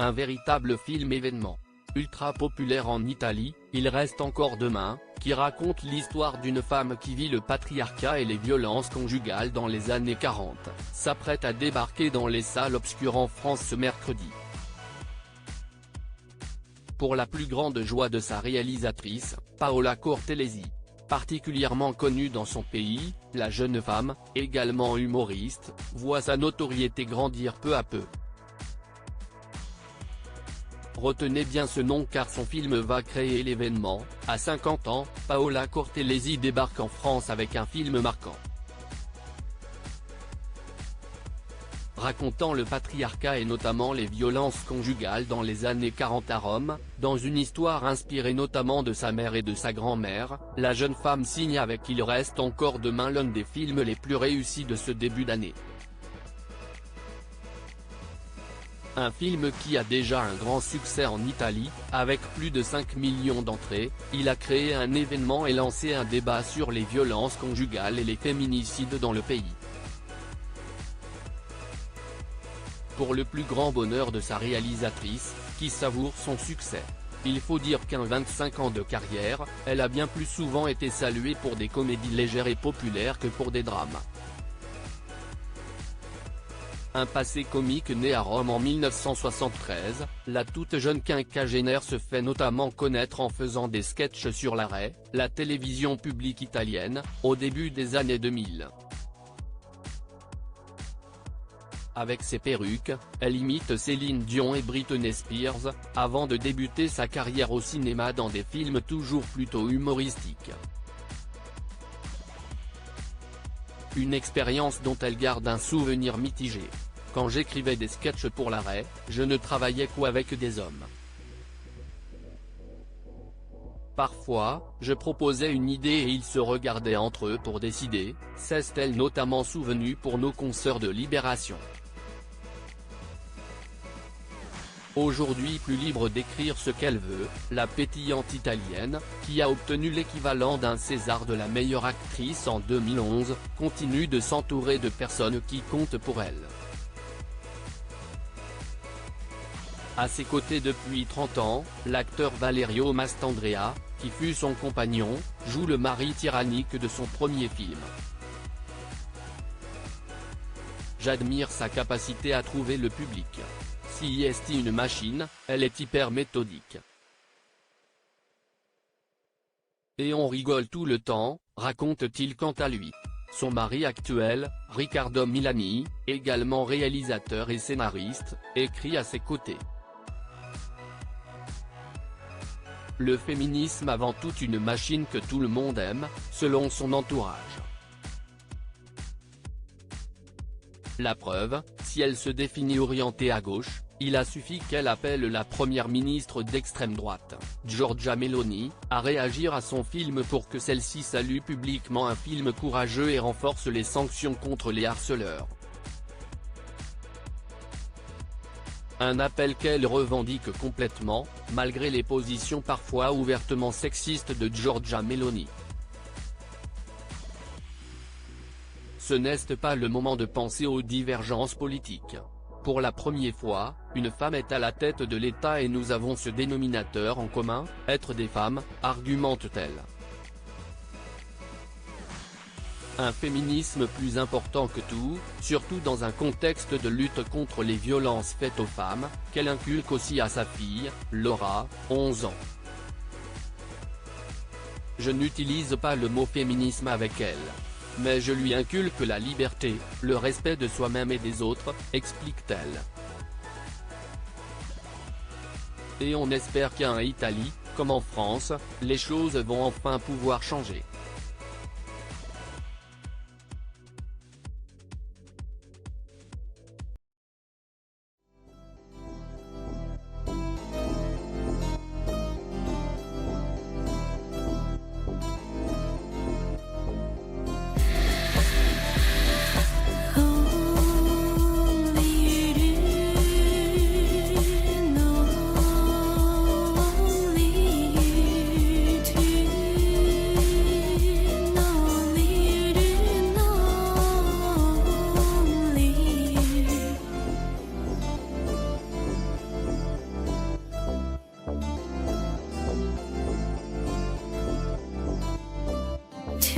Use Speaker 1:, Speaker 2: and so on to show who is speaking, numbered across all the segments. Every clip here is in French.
Speaker 1: Un véritable film événement. Ultra populaire en Italie, Il reste encore demain, qui raconte l'histoire d'une femme qui vit le patriarcat et les violences conjugales dans les années 40, s'apprête à débarquer dans les salles obscures en France ce mercredi. Pour la plus grande joie de sa réalisatrice, Paola Cortellesi. Particulièrement connue dans son pays, la jeune femme, également humoriste, voit sa notoriété grandir peu à peu. Retenez bien ce nom car son film va créer l'événement. À 50 ans, Paola Cortellesi débarque en France avec un film marquant. Racontant le patriarcat et notamment les violences conjugales dans les années 40 à Rome, dans une histoire inspirée notamment de sa mère et de sa grand-mère, la jeune femme signe avec Il reste encore demain l'un des films les plus réussis de ce début d'année. Un film qui a déjà un grand succès en Italie, avec plus de 5 millions d'entrées, il a créé un événement et lancé un débat sur les violences conjugales et les féminicides dans le pays. Pour le plus grand bonheur de sa réalisatrice, qui savoure son succès. Il faut dire qu'en 25 ans de carrière, elle a bien plus souvent été saluée pour des comédies légères et populaires que pour des drames. Un passé comique né à Rome en 1973, la toute jeune quinquagénaire se fait notamment connaître en faisant des sketchs sur la Rai, la télévision publique italienne, au début des années 2000. Avec ses perruques, elle imite Céline Dion et Britney Spears, avant de débuter sa carrière au cinéma dans des films toujours plutôt humoristiques. Une expérience dont elle garde un souvenir mitigé. Quand j'écrivais des sketchs pour la Rai, je ne travaillais qu'avec des hommes. Parfois, je proposais une idée et ils se regardaient entre eux pour décider, s'est-elle notamment souvenue pour nos consoeurs de Libération. Aujourd'hui plus libre d'écrire ce qu'elle veut, la pétillante italienne, qui a obtenu l'équivalent d'un César de la meilleure actrice en 2011, continue de s'entourer de personnes qui comptent pour elle. À ses côtés depuis 30 ans, l'acteur Valerio Mastandrea, qui fut son compagnon, joue le mari tyrannique de son premier film. J'admire sa capacité à trouver le public. Si est une machine, elle est hyper méthodique. Et on rigole tout le temps, raconte-t-il quant à lui. Son mari actuel, Riccardo Milani, également réalisateur et scénariste, écrit à ses côtés. Le féminisme avant tout une machine que tout le monde aime, selon son entourage. La preuve, si elle se définit orientée à gauche, il a suffi qu'elle appelle la première ministre d'extrême droite, Giorgia Meloni, à réagir à son film pour que celle-ci salue publiquement un film courageux et renforce les sanctions contre les harceleurs. Un appel qu'elle revendique complètement, malgré les positions parfois ouvertement sexistes de Giorgia Meloni. Ce n'est pas le moment de penser aux divergences politiques. Pour la première fois, une femme est à la tête de l'État et nous avons ce dénominateur en commun, être des femmes, argumente-t-elle. Un féminisme plus important que tout, surtout dans un contexte de lutte contre les violences faites aux femmes, qu'elle inculque aussi à sa fille, Laura, 11 ans. Je n'utilise pas le mot féminisme avec elle. Mais je lui inculque la liberté, le respect de soi-même et des autres, explique-t-elle. Et on espère qu'en Italie, comme en France, les choses vont enfin pouvoir changer.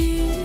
Speaker 2: feel